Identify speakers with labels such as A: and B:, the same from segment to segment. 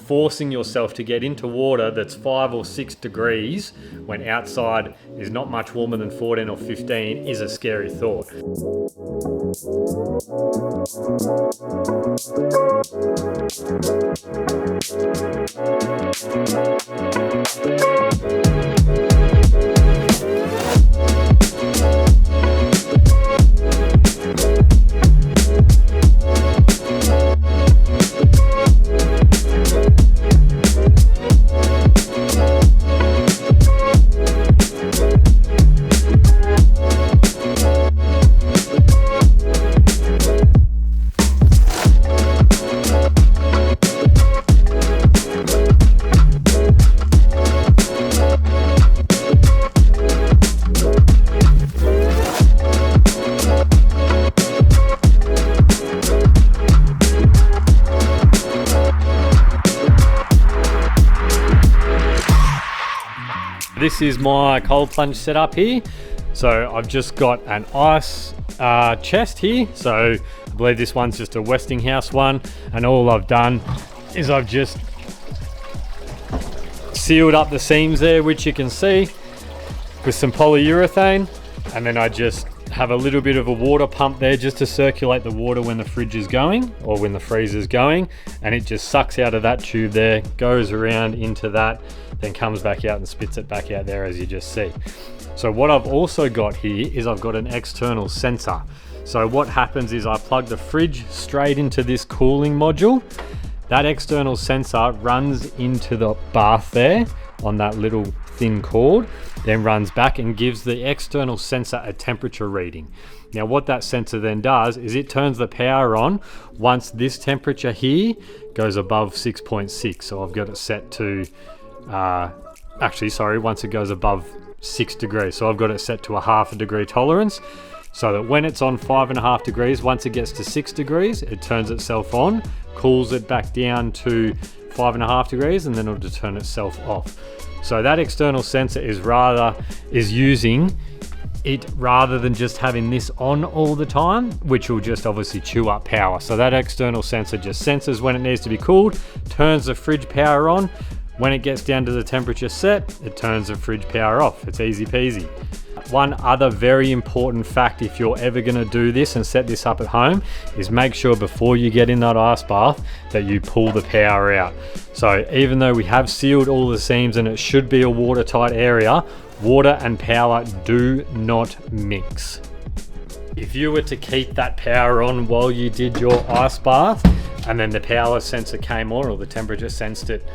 A: forcing yourself to get into water that's 5 or 6 degrees when outside is not much warmer than 14 or 15 is a scary thought. This is my cold plunge setup here. So I've just got an ice chest here. So I believe this one's just a Westinghouse one. And all I've done is I've just sealed up the seams there, which you can see, with some polyurethane. And then I just have a little bit of a water pump there just to circulate the water when the fridge is going or when the freezer's going. And it just sucks out of that tube there, goes around into that, then comes back out and spits it back out there, as you just see. So what I've also got here is I've got an external sensor. So what happens is I plug the fridge straight into this cooling module. That external sensor runs into the bath there on that little thin cord, then runs back and gives the external sensor a temperature reading. Now what that sensor then does is it turns the power on once this temperature here goes above 6.6. So I've got it set to once it goes above 6 degrees. So I've got it set to a 0.5 degree tolerance, so that when it's on 5.5 degrees, once it gets to 6 degrees, it turns itself on, cools it back down to 5.5 degrees, and then it'll turn itself off. So that external sensor is using it rather than just having this on all the time, which will just obviously chew up power. So that external sensor just senses when it needs to be cooled, turns the fridge power on. When it gets down to the temperature set, it turns the fridge power off. It's easy peasy. One other very important fact, if you're ever going to do this and set this up at home, is make sure before you get in that ice bath that you pull the power out. So even though we have sealed all the seams and it should be a watertight area, water and power do not mix. If you were to keep that power on while you did your ice bath and then the power sensor came on, or the temperature sensed it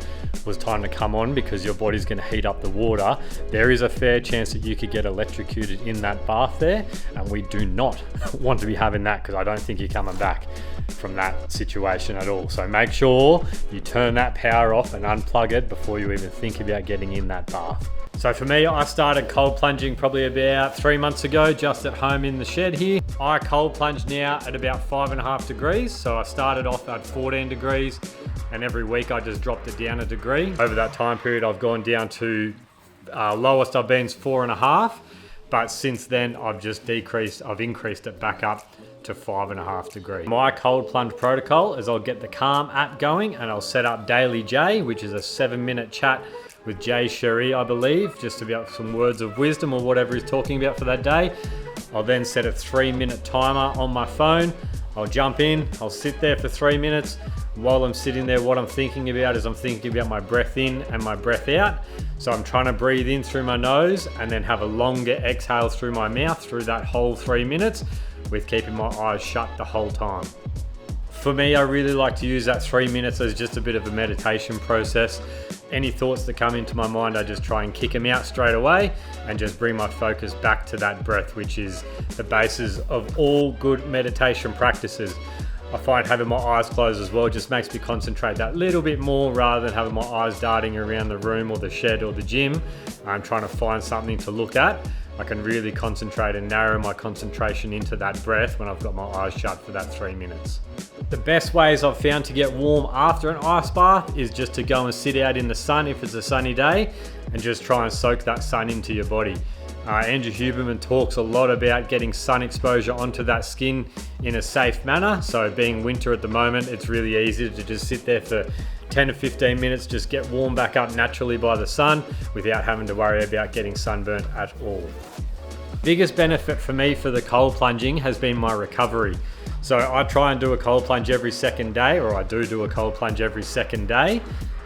A: was time to come on because your body's going to heat up the water, there is a fair chance that you could get electrocuted in that bath there, and we do not want to be having that, because I don't think you're coming back from that situation at all. So make sure you turn that power off and unplug it before you even think about getting in that bath. So for me, I started cold plunging probably about 3 months ago, just at home in the shed here. I cold plunge now at about 5.5 degrees. So I started off at 14 degrees and every week I just dropped it down a degree. Over that time period, I've gone down to lowest I've been is 4.5. But since then, I've increased it back up to 5.5 degrees. My cold plunge protocol is I'll get the Calm app going and I'll set up Daily J, which is a 7-minute chat with Jay Sherry, I believe, just about some words of wisdom or whatever he's talking about for that day. I'll then set a 3-minute timer on my phone. I'll jump in, I'll sit there for 3 minutes. While I'm sitting there, what I'm thinking about is I'm thinking about my breath in and my breath out. So I'm trying to breathe in through my nose and then have a longer exhale through my mouth through that whole 3 minutes, with keeping my eyes shut the whole time. For me, I really like to use that 3 minutes as just a bit of a meditation process. Any thoughts that come into my mind, I just try and kick them out straight away and just bring my focus back to that breath, which is the basis of all good meditation practices. I find having my eyes closed as well just makes me concentrate that little bit more, rather than having my eyes darting around the room or the shed or the gym. I'm trying to find something to look at. I can really concentrate and narrow my concentration into that breath when I've got my eyes shut for that 3 minutes. The best ways I've found to get warm after an ice bath is just to go and sit out in the sun if it's a sunny day and just try and soak that sun into your body. Andrew Huberman talks a lot about getting sun exposure onto that skin in a safe manner. So being winter at the moment, it's really easy to just sit there for 10 to 15 minutes, just get warmed back up naturally by the sun without having to worry about getting sunburnt at all. Biggest benefit for me for the cold plunging has been my recovery. So I try and do a cold plunge every second day, or I do a cold plunge every second day.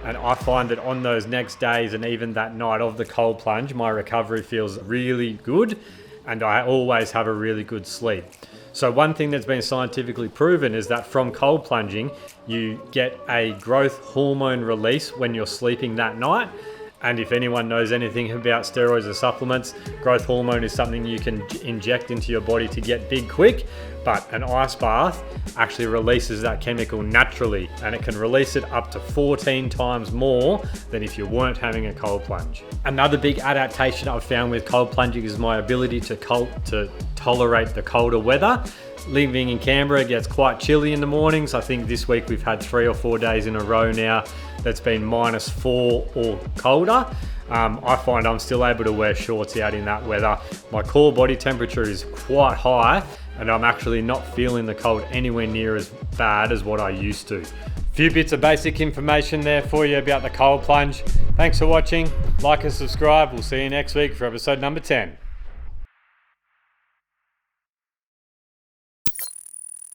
A: And I find that on those next days and even that night of the cold plunge, my recovery feels really good and I always have a really good sleep. So one thing that's been scientifically proven is that from cold plunging, you get a growth hormone release when you're sleeping that night. And if anyone knows anything about steroids or supplements, growth hormone is something you can inject into your body to get big quick, but an ice bath actually releases that chemical naturally, and it can release it up to 14 times more than if you weren't having a cold plunge. Another big adaptation I've found with cold plunging is my ability to tolerate the colder weather. Living in Canberra, it gets quite chilly in the mornings. I think this week we've had 3 or 4 days in a row now that's been -4 or colder. I find I'm still able to wear shorts out in that weather. My core body temperature is quite high and I'm actually not feeling the cold anywhere near as bad as what I used to. Few bits of basic information there for you about the cold plunge. Thanks for watching. Like and subscribe. We'll see you next week for episode number 10.